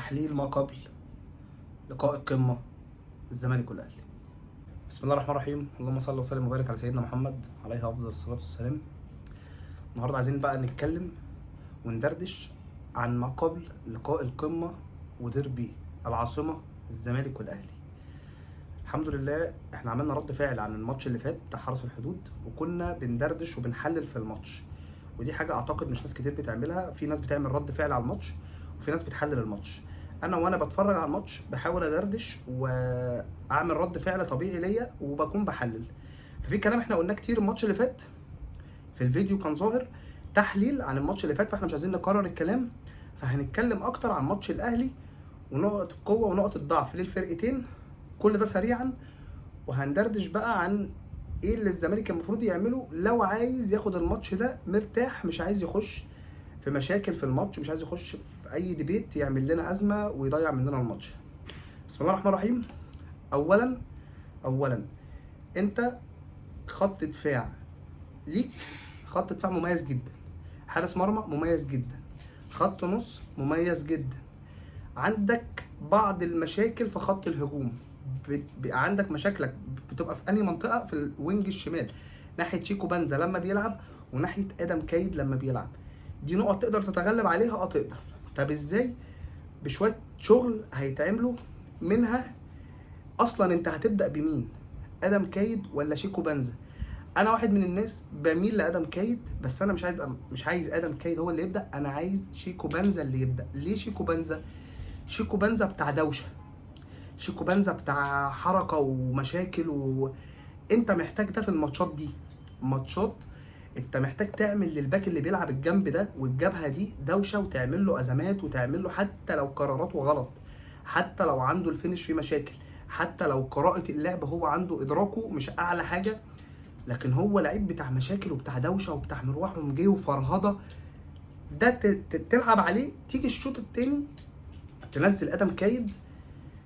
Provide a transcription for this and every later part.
تحليل ما قبل لقاء القمة الزمالك والأهلي. بسم الله الرحمن الرحيم، اللهم صل وسلم وبارك على سيدنا محمد عليه أفضل الصلاة والسلام. النهاردة عايزين بقى نتكلم وندردش عن ما قبل لقاء القمة وديربي العاصمة الزمالك والأهلي. الحمد لله احنا عملنا رد فعل عن الماتش اللي فات بتاع حرس الحدود، وكنا بندردش وبنحلل في الماتش، ودي حاجة أعتقد مش ناس كتير بتعملها. في ناس بتعمل رد فعل على الماتش وفي ناس بتحلل الماتش. وانا بتفرج على الماتش بحاول ادردش واعمل رد فعل طبيعي ليا وبكون بحلل. ففي كلام احنا قلناه كتير الماتش اللي فات في الفيديو كان ظاهر تحليل عن الماتش اللي فات، فاحنا مش عايزين نكرر الكلام، فهنتكلم اكتر عن ماتش الاهلي ونقط القوه ونقط الضعف للفرقتين، كل ده سريعا. وهندردش بقى عن ايه اللي الزمالك المفروض يعمله لو عايز ياخد الماتش ده مرتاح، مش عايز يخش في مشاكل في الماتش، مش عايز يخش في اي ديبيت يعمل لنا ازمه ويضيع مننا الماتش. بسم الله الرحمن الرحيم. اولا انت خط دفاع ليك، خط دفاع مميز جدا، حارس مرمى مميز جدا، خط نص مميز جدا. عندك بعض المشاكل في خط الهجوم، بيبقى عندك مشاكلك بتبقى في انهي منطقه؟ في الوينج الشمال ناحيه شيكو بنزا لما بيلعب وناحيه ادم كايد لما بيلعب. دي نقط تقدر تتغلب عليها، تقدر. طب ازاي؟ بشويه شغل هيتعملوا منها. اصلا انت هتبدا بمين؟ ادم كايد ولا شيكو بنزا؟ انا واحد من الناس بميل لادم كايد، بس انا مش عايز ادم كايد هو اللي يبدا، انا عايز شيكو بنزا اللي يبدا. ليه شيكو بنزا؟ شيكو بنزا بتاع دوشه، شيكو بنزا بتاع حركه ومشاكل، وانت محتاج ده في الماتشات دي. ماتشات انت محتاج تعمل للباك اللي بيلعب الجنب ده والجبهه دي دوشه، وتعمل له ازمات، وتعمل له حتى لو قراراته غلط، حتى لو عنده الفينش فيه مشاكل، حتى لو قراءه اللعب هو عنده ادراكه مش اعلى حاجه، لكن هو لعيب بتاع مشاكل وبتاع دوشه وبتاع مروح ومجي وفرهضه. ده تلعب عليه. تيجي الشوط التاني تنزل ادم كايد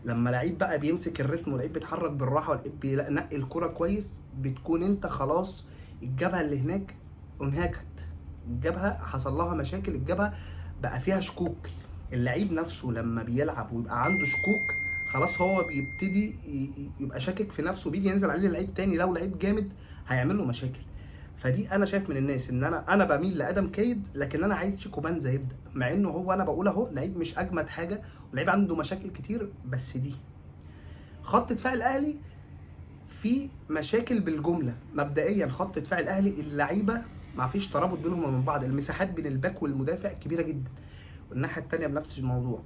لما لعيب بقى بيمسك الريتم ولعيب بيتحرك بالراحه ولعيب بينقي الكوره كويس، بتكون انت خلاص الجبهه اللي هناك انهكت، الجبهه حصل لها مشاكل، الجبهه بقى فيها شكوك. اللعيب نفسه لما بيلعب ويبقى عنده شكوك خلاص هو بيبتدي يبقى شاكك في نفسه، بيجي ينزل عليه لعيب تاني لو لعيب جامد هيعمل له مشاكل. فدي انا شايف من الناس ان انا بميل لادم كايد، لكن انا عايز شيكو بنزا يبدا، مع انه هو انا بقول اهو لعيب مش اجمد حاجه ولعيب عنده مشاكل كتير، بس دي خط دفاع الاهلي في مشاكل بالجمله. مبدئيا خط دفاع الاهلي اللعيبه ما فيش ترابط بينهم وبين بعض، المساحات بين الباك والمدافع كبيره جدا، والناحيه الثانيه بنفس الموضوع.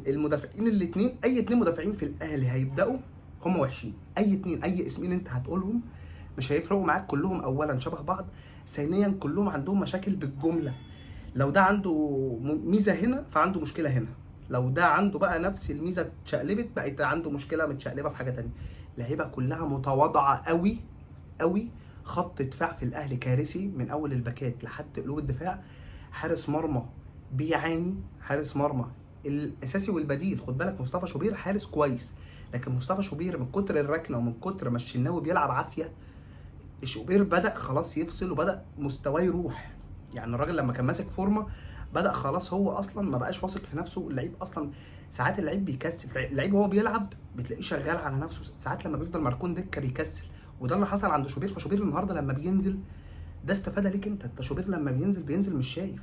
المدافعين الاثنين، اي اثنين مدافعين في الاهلي هيبداوا هم وحشين، اي اثنين، اي اسمين انت هتقولهم مش هيفرقوا معاك، كلهم اولا شبه بعض، ثانيا كلهم عندهم مشاكل بالجمله. لو ده عنده ميزه هنا فعنده مشكله هنا، لو ده عنده بقى نفس الميزه اتشقلبت بقت عنده مشكله متشقلبه في حاجه تانية. اللعيبه كلها متواضعه قوي قوي. خط دفاع في الاهلي كارثي من اول الباكات لحد قلوب الدفاع. حارس مرمى بيعاني، حارس مرمى الاساسي والبديل. خد بالك مصطفى شوبير حارس كويس، لكن مصطفى شوبير من كتر الركنه ومن كتر ما الشناوي بيلعب عافيه، شوبير بدأ خلاص يفصل وبدأ مستواه يروح. يعني الراجل لما كان ماسك فورمه بدأ خلاص هو اصلا ما بقاش واثق في نفسه. اللعيب اصلا ساعات اللعيب بيكسل، اللعيب وهو بيلعب بتلاقيه شغال على نفسه، ساعات لما بيفضل مركون دكه بيكسل، وده اللي حصل عند شوبير. فشوبير النهارده لما بينزل ده استفاده ليك انت شوبير لما بينزل مش شايف،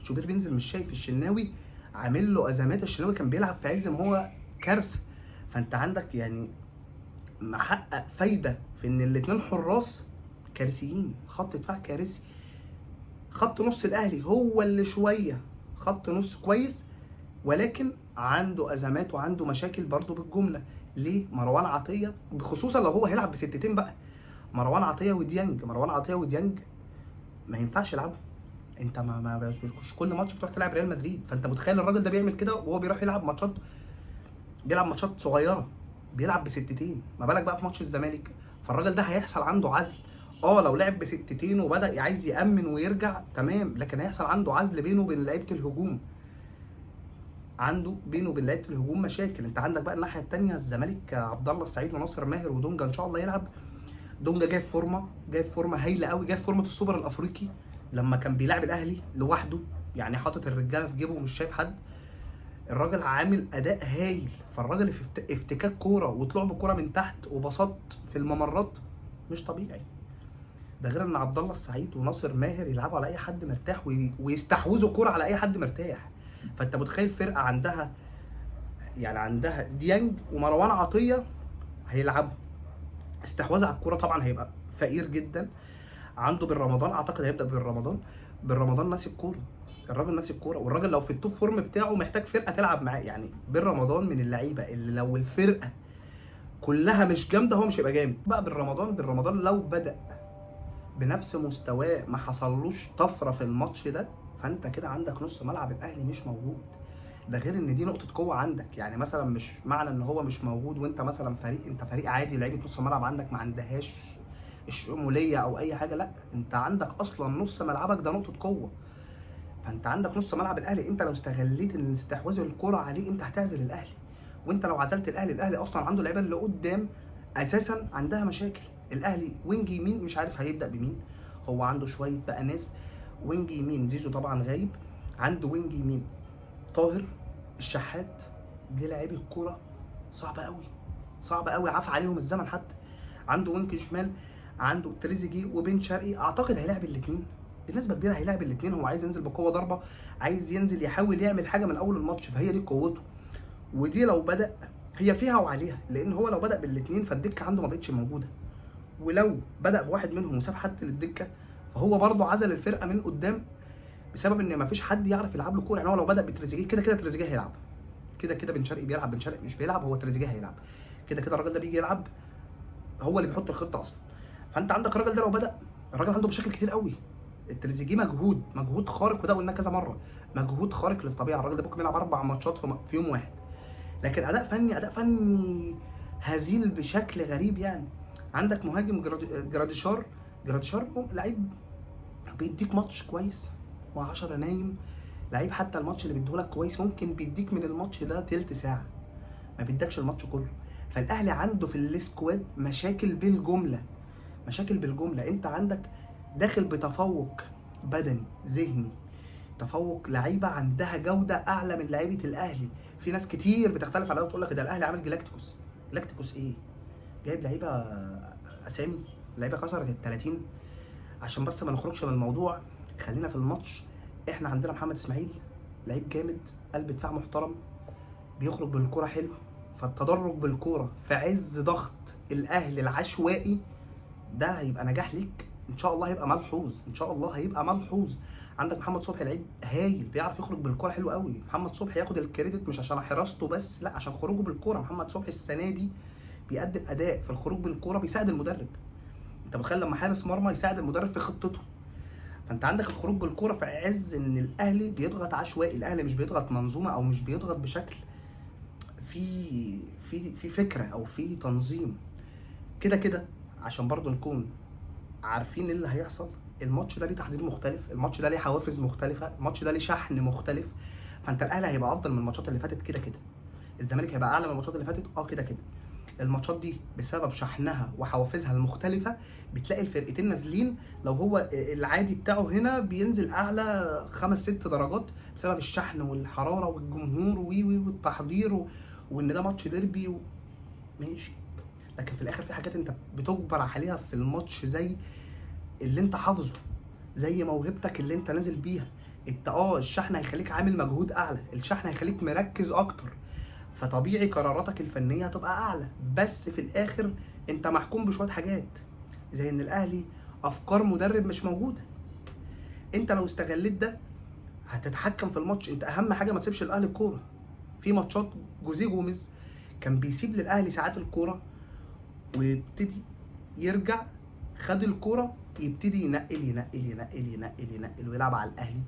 شوبير بينزل مش شايف. الشناوي عامل له ازمات، الشناوي كان بيلعب في عز ما هو كارثه. فانت عندك يعني محقق فايده في ان الاثنين حراس كارثيين، خط دفاع كارثي. خط نص الاهلي هو اللي شويه خط نص كويس، ولكن عنده ازمات وعنده مشاكل برضه بالجمله. ليه؟ مروان عطيه خصوصا لو هو هيلعب بستتين بقى، مروان عطيه وديانج، مروان عطيه وديانج ما ينفعش يلعبوا. انت مش كل ماتش بتروح تلعب ريال مدريد، فانت متخيل الراجل ده بيعمل كده وهو بيروح يلعب ماتشات، بيلعب ماتشات صغيره بيلعب بستتين، ما بالك بقى في ماتش الزمالك؟ فالراجل ده هيحصل عنده عزل. لو لعب بستتين وبدا عايز يامن ويرجع تمام، لكن هيحصل عنده عزل بينه وبين لعيبه الهجوم، عنده بينه وبين لعيبه الهجوم مشاكل. انت عندك بقى الناحيه الثانيه الزمالك عبد الله السعيد وناصر ماهر ودونجا ان شاء الله يلعب. دونجا جايب فورمه هايله قوي، جايب فورمه السوبر الافريقي لما كان بيلعب الاهلي لوحده، يعني حاطط الرجاله في جيبه ومش شايف حد. الراجل عامل اداء هايل. فالراجل في افتكاك كوره وطلوع بكوره من تحت وبساط في الممرات مش طبيعي. ده غير ان عبد الله السعيد وناصر ماهر يلعبوا على اي حد مرتاح ويستحوذوا كوره على اي حد مرتاح. فانت متخيل فرقه عندها يعني عندها ديانج ومروان عطيه هيلعبوا استحواذ على الكوره، طبعا هيبقى فقير جدا. عنده بن رمضان، اعتقد هيبدا بن رمضان ناسي الكوره. الراجل ناسي الكوره، والراجل لو في التوب فورم بتاعه محتاج فرقه تلعب معاه. يعني بن رمضان من اللعيبه اللي لو الفرقه كلها مش جامده هو مش هيبقى جامد. بقى بن رمضان لو بدا بنفس مستواه ما حصلوش طفره في الماتش ده، فانت كده عندك نص ملعب الاهلي مش موجود. ده غير ان دي نقطه قوه عندك. يعني مثلا مش معنى ان هو مش موجود وانت مثلا انت فريق عادي لعيبه نص ملعب عندك ما عندهاش الشموليه او اي حاجه، لا انت عندك اصلا نص ملعبك ده نقطه قوه. فانت عندك نص ملعب الاهلي، انت لو استغليت ان استحواذ الكره عليه انت هتعزل الاهلي. وانت لو عزلت الاهلي اصلا عنده لعيبه اللي قدام اساسا عندها مشاكل. الاهلي وينج يمين مش عارف هيبدا بمين. هو عنده شويه بقى ناس وينج يمين، زيزو طبعا غايب، عنده وينج يمين طاهر الشحات. دي لعيبه الكوره صعبه قوي، صعبه قوي، عفى عليهم الزمن. حتى عنده وينج شمال، عنده تريزيجيه وبن شرقي، اعتقد هيلاعب الاثنين بنسبه كبيره، هيلاعب الاثنين. هو عايز ينزل بقوه ضربه، عايز ينزل يحاول يعمل حاجه من اول الماتش، فهي دي قوته. ودي لو بدا هي فيها وعليها، لان هو لو بدا بالاثنين فالدكه عنده ما بقتش موجوده. ولو بدا بواحد منهم وساب حد للدكه فهو برضه عزل الفرقه من قدام بسبب ان ما فيش حد يعرف يلعب له كوره. يعني هو لو بدا بتريزيجيه كده كده تريزيجيه هيلعب، كده كده بن شرقي بيلعب، بن شرقي مش بيلعب، هو تريزيجيه هيلعب كده كده. الراجل ده بيجي يلعب، هو اللي بيحط الخطه اصلا. فانت عندك الراجل ده لو بدا، الراجل عنده مشاكل كتير قوي. التريزيجيه مجهود خارق، وده قلناه كذا مره، مجهود خارق للطبيعه. الراجل ده ممكن يلعب 4 ماتشات في يوم واحد، لكن اداء فني هزيل بشكل غريب. يعني عندك مهاجم جراديشار لعيب بيديك ماتش كويس و10 نايم. لعيب حتى الماتش اللي بيديهولك كويس ممكن بيديك من الماتش ده تلت ساعه، ما بيدكش الماتش كله. فالاهلي عنده في السكواد مشاكل بالجمله، مشاكل بالجمله. انت عندك داخل بتفوق بدني ذهني، تفوق لعيبه عندها جوده اعلى من لعيبه الاهلي. في ناس كتير بتختلف على ده وتقول لك ده الاهلي عامل جلاكتيكوس ايه؟ جايب لعيبه اسامي، لعيبه كسرت ال 30. عشان بس ما نخرجش من الموضوع، خلينا في الماتش. احنا عندنا محمد اسماعيل لعيب جامد، قلب دفاع محترم، بيخرج بالكوره حلو. فالتدرج بالكوره في عز ضغط الاهلي العشوائي ده هيبقى نجاح ليك ان شاء الله، هيبقى ملحوظ ان شاء الله، هيبقى ملحوظ. عندك محمد صبحي لعيب هايل، بيعرف يخرج بالكوره حلو قوي. محمد صبحي ياخد الكريدت مش عشان حراسته بس، لا عشان خروجه بالكوره. محمد صبحي السنه دي بيقدم اداء في الخروج بالكوره بيساعد المدرب. انت متخيل لما حارس مرمى يساعد المدرب في خطته؟ فانت عندك الخروج بالكوره في عز ان الاهلي بيضغط عشوائي. الاهلي مش بيضغط منظومه او مش بيضغط بشكل في فكره او في تنظيم. كده كده عشان برضو نكون عارفين ايه اللي هيحصل، الماتش ده ليه تحضير مختلف، الماتش ده ليه حوافز مختلفه، الماتش ده ليه شحن مختلف. فانت الاهلي هيبقى افضل من الماتشات اللي فاتت كده كده، الزمالك هيبقى اعلى من الماتشات اللي فاتت كده كده. الماتشات دي بسبب شحنها وحوافزها المختلفه بتلاقي الفرقتين نازلين. لو هو العادي بتاعه هنا بينزل اعلى 5-6 درجات بسبب الشحن والحراره والجمهور والتحضير وان ده ماتش ديربي ماشي. لكن في الاخر في حاجات انت بتجبر عليها في الماتش، زي اللي انت حافظه، زي موهبتك اللي انت نازل بيها. انت الشحن هيخليك عامل مجهود اعلى، الشحن هيخليك مركز اكتر، فطبيعي قراراتك الفنيه هتبقى اعلى. بس في الاخر انت محكوم بشويه حاجات، زي ان الاهلي افكار مدرب مش موجوده. انت لو استغليت ده هتتحكم في الماتش. انت اهم حاجه ما تسيبش الاهلي الكوره. في ماتشات جوزيه جوميز كان بيسيب للاهلي ساعات الكوره ويبتدي يرجع، خد الكوره يبتدي ينقل ويلعب على الاهلي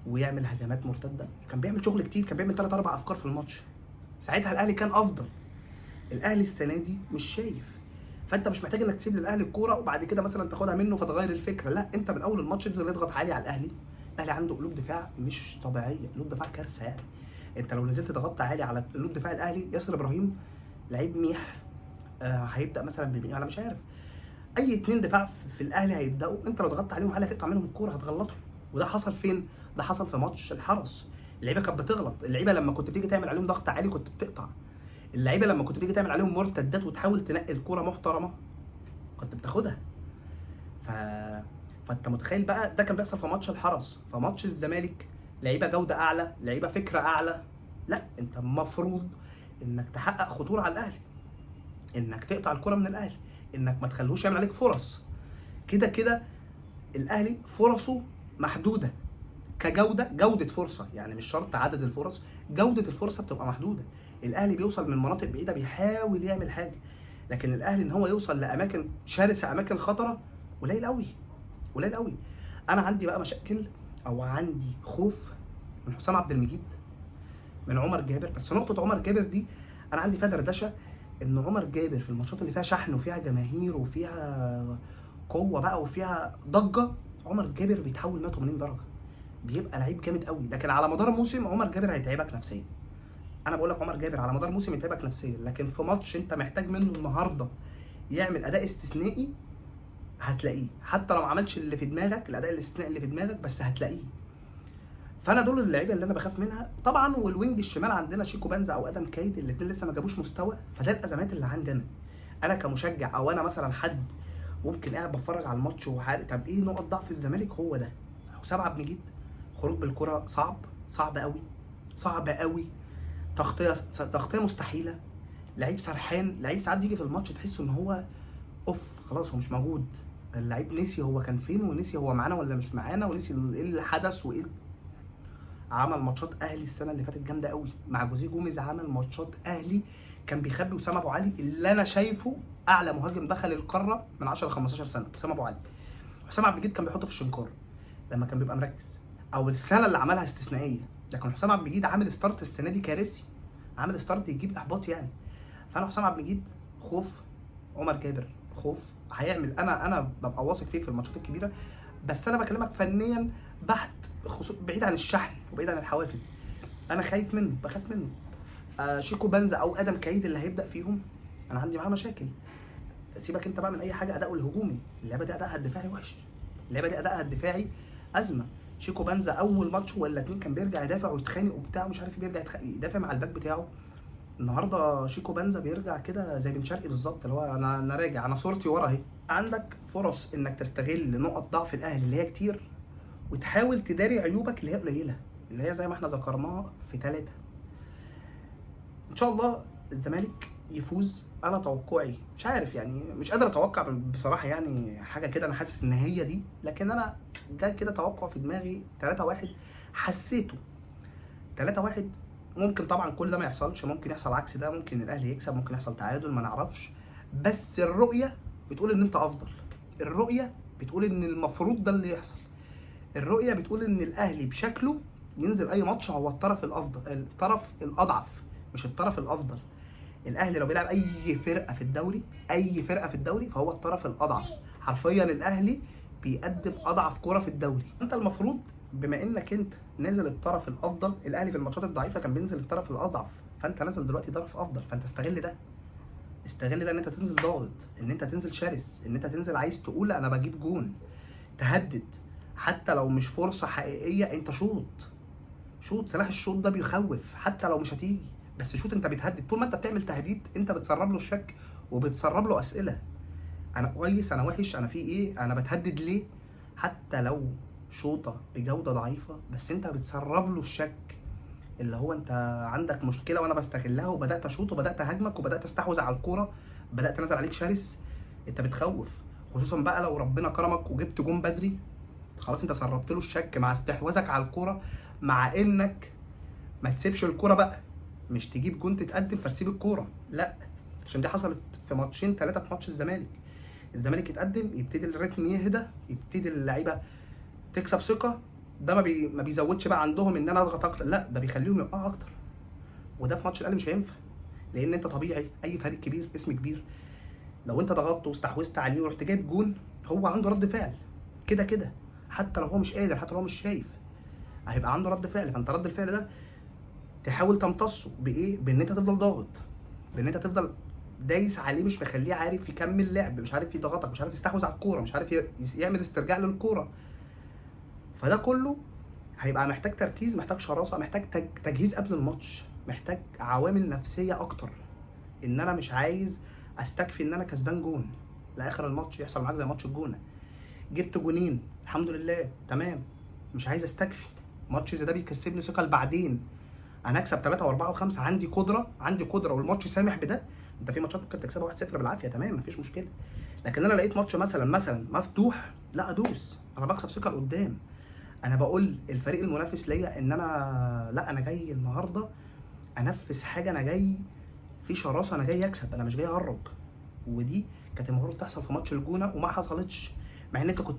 ويعمل هجمات مرتده. كان بيعمل شغل كتير، كان بيعمل 3-4 افكار في الماتش. ساعتها الاهلي كان افضل. الاهلي السنه دي مش شايف، فانت مش محتاج انك تسيب للاهلي الكوره وبعد كده مثلا تاخدها منه فتغير الفكره. لا، انت من اول الماتش تنزل اضغط عالي على الاهلي. الاهلي عنده قلوب دفاع مش طبيعيه، قلوب دفاع كارثه. يعني انت لو نزلت ضغطت عالي على قلوب دفاع الاهلي، ياسر ابراهيم لعيب ميح، هيبدا مثلا انا مش عارف، اي 2 دفاع في الاهلي هيبداوا، انت لو ضغطت عليهم عالي هتقطع منهم الكوره، هتغلطهم. وده حصل فين؟ ده حصل في ماتش الحرس. اللعيبه كانت بتغلط، اللعيبه لما كنت بتيجي تعمل عليهم ضغط عالي كنت بتقطع، اللعيبه لما كنت بتيجي تعمل عليهم مرتدات وتحاول تنقي الكوره محترمه كنت بتاخدها. ف فانت متخيل بقى ده كان بيحصل في ماتش الحرس، في ماتش الزمالك لعيبه جوده اعلى، لعيبه فكره اعلى. لا انت المفروض انك تحقق خطوره على الاهلي، انك تقطع الكره من الاهلي، انك ما تخليهوش يعمل عليك فرص. كده كده الاهلي فرصه محدوده، جوده فرصه، يعني مش شرط عدد الفرص، جوده الفرصه بتبقى محدوده. الاهلي بيوصل من مناطق بعيده بيحاول يعمل حاجه، لكن الاهلي ان هو يوصل لاماكن شرسه، اماكن خطره، قليل قوي، قليل قوي. انا عندي بقى مشاكل او عندي خوف من حسام عبد المجيد، من عمر جابر. بس نقطه عمر جابر دي انا عندي فيها دردشه، ان عمر جابر في الماتشات اللي فيها شحن وفيها جماهير وفيها قوه بقى وفيها ضجه، عمر جابر بيتحول 180 درجه، بيبقى لعيب جامد قوي. لكن على مدار الموسم عمر جابر هيتعبك نفسيا. انا بقول لك عمر جابر على مدار الموسم يتعبك نفسيا، لكن في ماتش انت محتاج منه النهارده يعمل اداء استثنائي هتلاقيه، حتى لو ما عملش اللي في دماغك، الاداء الاستثنائي اللي في دماغك، بس هتلاقيه. فانا دول اللعيبه اللي انا بخاف منها طبعا. والوينج الشمال عندنا شيكو بنزا او ادم كايد، الاثنين لسه ما جابوش مستوى، فده الازمات اللي عندنا. انا كمشجع او انا مثلا حد ممكن قاعد بتفرج على الماتش وعارف طب ايه نقط ضعف الزمالك، هو ده حسام عبد المجيد. خروج بالكره صعب، صعب قوي، صعب قوي. تغطيه مستحيله. لعيب سرحان، لعيب ساعات بيجي في الماتش تحس ان هو اوف خلاص هو مش موجود، اللعيب نسي هو كان فين، ونسي هو معانا ولا مش معانا، ونسي ايه اللي حدث وايه. عمل ماتشات اهلي السنه اللي فاتت جامده قوي مع جوزيه جوميز، عمل ماتشات اهلي كان بيخبي اسامه ابو علي اللي انا شايفه اعلى مهاجم دخل القاره من 10 ل 15 سنه. اسامه ابو علي، حسام عبد المجيد كان بيحطه في الشنكار لما كان بيبقى مركز، او السنه اللي عملها استثنائيه. لكن حسام عبد المجيد عامل ستارت السنه دي كارثي، عامل ستارت يجيب احباط يعني. فانا حسام عبد المجيد خوف، عمر جابر خوف هيعمل، انا ببقى واثق فيه في الماتشات الكبيره. بس انا بكلمك فنيا بحت، بعيد عن الشحن وبعيد عن الحوافز، انا خايف منه، بخاف منه. شيكو بنزا او ادم كايد اللي هيبدا فيهم انا عندي معاه مشاكل. سيبك انت بقى من اي حاجه اداؤه الهجومي، اللعبه دي ادائها الدفاعي وحش، اللعبه دي ادائها الدفاعي ازمه. شيكو بنزا اول ماتش ولا اتنين كان بيرجع يدافع ويتخانق وبتاع مش عارف ايه، بيرجع يدافع مع الباك بتاعه. النهارده شيكو بنزا بيرجع كده زي بن شرقي بالظبط، اللي هو انا راجع، انا صورتي ورا اهي. عندك فرص انك تستغل نقط ضعف الاهلي اللي هي كتير، وتحاول تداري عيوبك اللي هي قليله، اللي هي زي ما احنا ذكرناها في 3. ان شاء الله الزمالك يفوز. انا توقعي مش عارف يعني، مش قادر اتوقع بصراحه يعني حاجه كده، انا حاسس ان هي دي، لكن انا جاي كده توقع في دماغي 3-1. حسيته 3-1. ممكن طبعا كل ده ما يحصلش، ممكن يحصل عكس ده، ممكن الاهلي يكسب، ممكن يحصل تعادل، ما نعرفش. بس الرؤيه بتقول ان انت افضل، الرؤيه بتقول ان المفروض ده اللي يحصل، الرؤيه بتقول ان الاهلي بشكله ينزل اي ماتش هو الطرف الافضل، الطرف الاضعف مش الطرف الافضل. الاهلي لو بيلعب اي فرقه في الدوري، اي فرقه في الدوري، فهو الطرف الاضعف حرفيا. الاهلي بيقدم اضعف كوره في الدوري. انت المفروض بما انك انت نازل الطرف الافضل، الاهلي في الماتشات الضعيفه كان بينزل الطرف الاضعف، فانت نازل دلوقتي طرف افضل، فانت استغل ده، استغل ده ان انت تنزل ضاغط، ان انت تنزل شرس، ان انت تنزل عايز تقول انا بجيب جون، تهدد. حتى لو مش فرصه حقيقيه انت شوط، شوط. سلاح الشوط ده بيخوف حتى لو مش هتيجي، بس شوط. انت بتهدد، طول ما انت بتعمل تهديد انت بتسرب له الشك وبتسرب له اسئله، انا كويس، انا وحش، انا في ايه، انا بتهدد ليه. حتى لو شوطه بجوده ضعيفه بس انت بتسرب له الشك، اللي هو انت عندك مشكله وانا بستغلها وبدات اشوط وبدات اهاجمك وبدات استحوذ على الكوره، بدات انزل عليك شرس. انت بتخوف، خصوصا بقى لو ربنا كرمك وجبت جون بدري، خلاص انت سربت له الشك مع استحواذك على الكوره، مع انك ما تسيبش الكوره بقى، مش تجيب جون تتقدم فتسيب الكوره، لا. عشان دي حصلت في ماتشين 3 في ماتش الزمالك. الزمالك يتقدم يبتدي الريتم يهدى، يبتدي اللعيبه تكسب ثقه، ده ما بيزودش بقى عندهم ان انا اضغط اكتر، لا ده بيخليهم يقعوا اكتر. وده في ماتش الاهلي مش هينفع، لان انت طبيعي اي فريق كبير، اسم كبير، لو انت ضغطت واستحوذت عليه ورحت جايب جون، هو عنده رد فعل كده كده، حتى لو هو مش قادر، حتى لو هو مش شايف، هيبقى عنده رد فعل. فانت رد الفعل ده تحاول تمتصه بايه؟ بان انت تفضل ضاغط، بان انت تفضل دايس عليه، مش مخليه عارف يكمل لعب، مش عارف يضغطك، مش عارف يستحوذ على الكوره، مش عارف يعمل استرجاع للكوره. فده كله هيبقى محتاج تركيز، محتاج شراسه، محتاج تجهيز قبل الماتش، محتاج عوامل نفسيه اكتر. ان انا مش عايز استكفي ان انا كسبان جون لاخر الماتش يحصل معاك زي ماتش الجونه، جبت جونين الحمد لله تمام، مش عايز استكفي. ماتش زي ده بيكسبني ثقه لبعدين، انا هكسب 3 و4 و5، عندي قدره والماتش سامح بده. انت في ماتشات ممكن تكسبها 1-0 بالعافيه تمام مفيش مشكله، لكن انا لقيت ماتش مثلا مفتوح، لا ادوس، انا بكسب ثقه لقدام. انا بقول الفريق المنافس ليا ان انا لا، انا جاي النهارده انفذ حاجه، انا جاي في شراسه، انا جاي اكسب، انا مش جاي اهرج. ودي كانت المفروض تحصل في ماتش الجونه وما حصلتش، مع ان انت كنت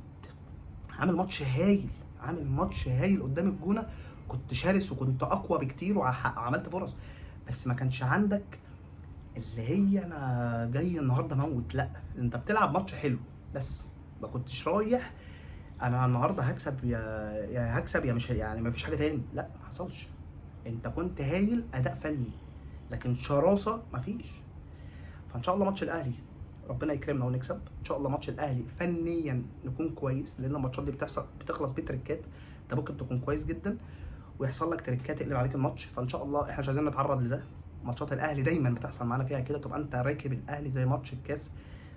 عامل ماتش هايل، قدام الجونه، كنت شرس وكنت اقوى بكتير وعملت فرص، بس ما كانش عندك اللي هي انا جاي النهارده اموت. لا، انت بتلعب ماتش حلو بس ما كنتش رايح انا النهارده هكسب يا هكسب يا مش يعني ما فيش حاجه تاني، لا ما حصلش. انت كنت هايل اداء فني لكن شراسه ما فيش. فان شاء الله ماتش الاهلي ربنا يكرمنا ونكسب ان شاء الله. ماتش الاهلي فنيا نكون كويس، لان الماتشات دي بتخلص بتريكات، انت ممكن تكون كويس جدا ويحصل لك تريكات تقلب عليك الماتش. فان شاء الله احنا مش عايزين نتعرض لده. ماتشات الاهلي دايما بتحصل معانا فيها كده، تبقى انت راكب الاهلي زي ماتش الكاس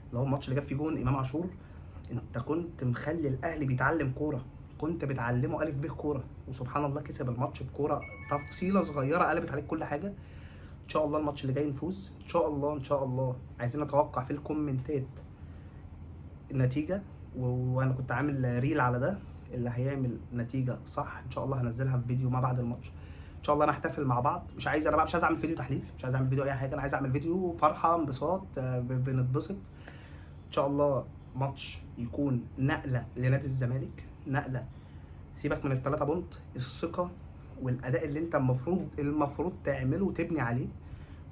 اللي هو الماتش اللي جاب فيه جون امام عاشور. انت كنت مخلي الاهلي بيتعلم كوره، كنت بتعلمه الف ب كوره، وسبحان الله كسب الماتش بكوره، تفصيله صغيره قلبت عليك كل حاجه. ان شاء الله الماتش اللي جاي نفوز ان شاء الله، ان شاء الله. عايزين نتوقع في الكومنتات النتيجه، وانا كنت عامل ريل على ده، اللي هيعمل نتيجه صح ان شاء الله هنزلها في فيديو ما بعد الماتش. ان شاء الله نحتفل مع بعض. انا بقى مش عايز اعمل فيديو تحليل، مش عايز اعمل فيديو اي حاجه، انا عايز اعمل فيديو فرحه انبساط، بنتبسط ان شاء الله. ماتش يكون نقله لنادي الزمالك، نقله. سيبك من ال3 بونت، الثقه والاداء اللي انت المفروض تعمله وتبني عليه.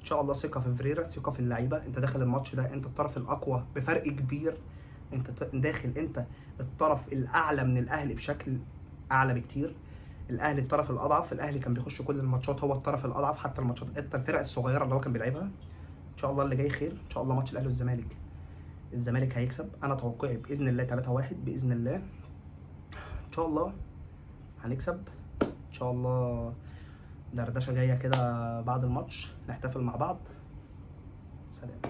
ان شاء الله ثقه في فريرا، ثقه في اللعيبه. انت داخل الماتش ده انت الطرف الاقوى بفرق كبير، انت داخل انت الطرف الاعلى من الاهلي بشكل اعلى بكتير. الاهلي الطرف الاضعف، الاهلي كان بيخش كل الماتشات هو الطرف الاضعف، حتى الماتشات انت الفرق الصغيره اللي هو كان بيلعبها. ان شاء الله اللي جاي خير ان شاء الله. ماتش الاهلي والزمالك، الزمالك هيكسب، انا توقعي باذن الله 3-1 باذن الله. ان شاء الله هنكسب ان شاء الله. دردشه جايه كده بعد الماتش، نحتفل مع بعض. سلام.